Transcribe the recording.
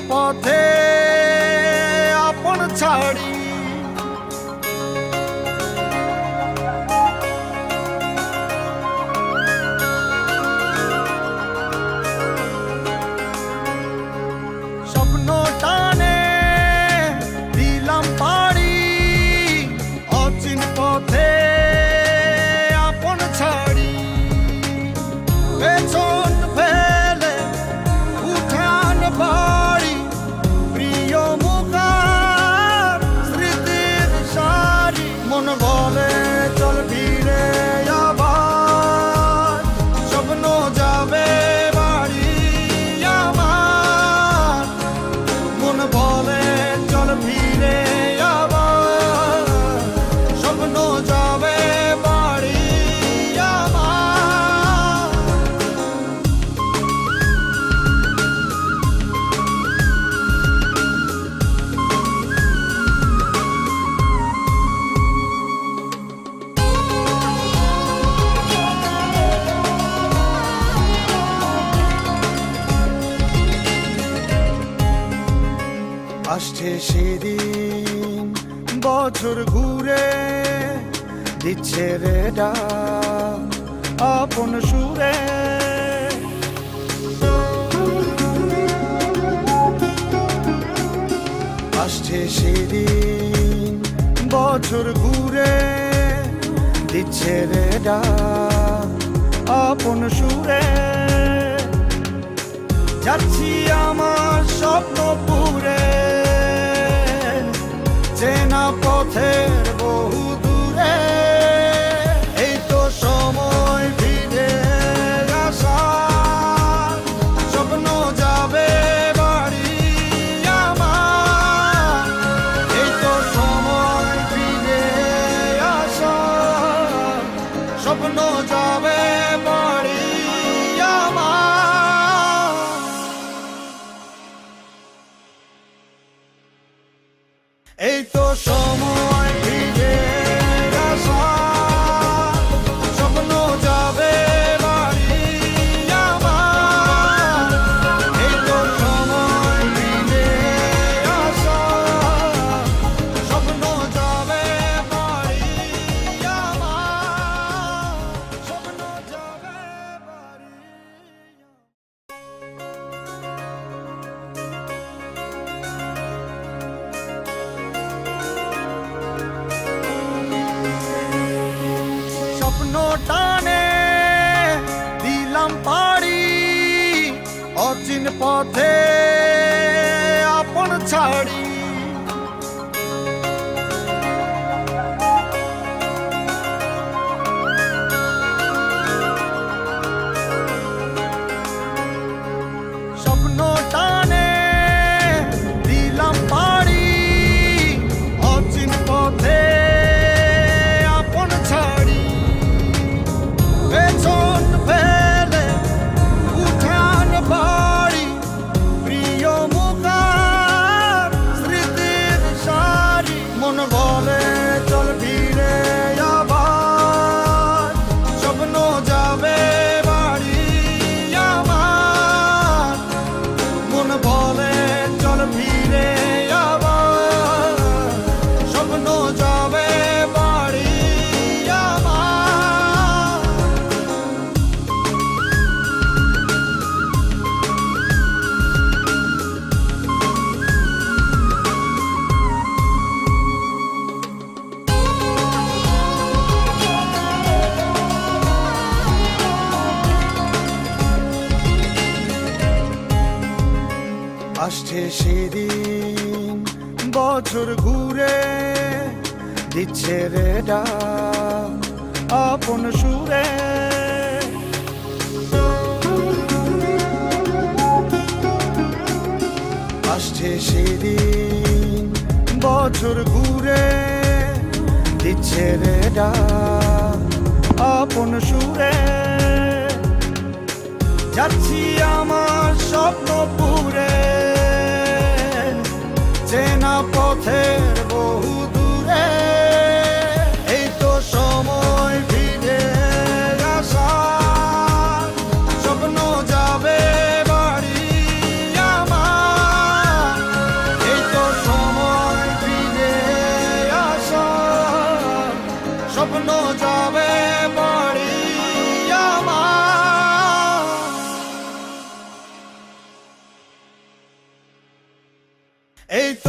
পথে আপন ছাড়ি স্বপ্ন টানে দিলাম পাড়ি অচিন পথে আপন ছাড়ি পেছন ফেলে উঠান বাড়ি প্রিয় মুখার স্মৃতির সারি মন বলে চল ফিরে আবার স্বপ্ন যাবে বাড়ি আমার মন বলে চল ফিরে আবার স্বপ্ন যাবে বাড়ি আমার আসছে সেদিন বছর ঘুরে দিচ্ছে রে ডাক আপন সুরে আসছে সেদিন বছর ঘুরে দিচ্ছে রে ডাক আপন সুরে যাচ্ছি আমার স্বপ্ন পুরে চেনা পথের বহু দূরে এই তো সময় ফিরে আসার স্বপ্ন যাবে বাড়ি আমার এই তো সময় ফিরে আসার স্বপ্ন যাবে বাড়ি আমার এই তো সময় ফিরে আসার স্বপ্ন যাবে বাড়ি আমার এই তো সময় ফিরে আসার স্বপ্ন যাবে বাড়ি আমার স্বপ্ন যাবে বাড়ি স্বপ্ন টানে দিলাম পাড়ি অচিন পথে আপন ছাড়ি স্বপ্ন টানে দিলাম পাড়ি অচিন পথে আপন ছাড়ি পেছন ফেলে উঠান বাড়ি প্রিয় মুখার স্মৃতির সারি মন বলে চল ফিরে আবার স্বপ্ন যাবে বাড়ি আমার মন বলে চল ফিরে আবার স্বপ্ন যাবে বাড়ি আমার আসছে সেদিন বছর ঘুরে দিচ্ছে রে ডাক আপন সুরে আসছে সেদিন বছর ঘুরে দিচ্ছে রে ডাক আপন সুরে যাচ্ছি আমার স্বপ্ন পুরে চেনা পথের বহু দূরে এই তো সময় ফিরে আসার স্বপ্ন যাবে বাড়ি আমার এই তো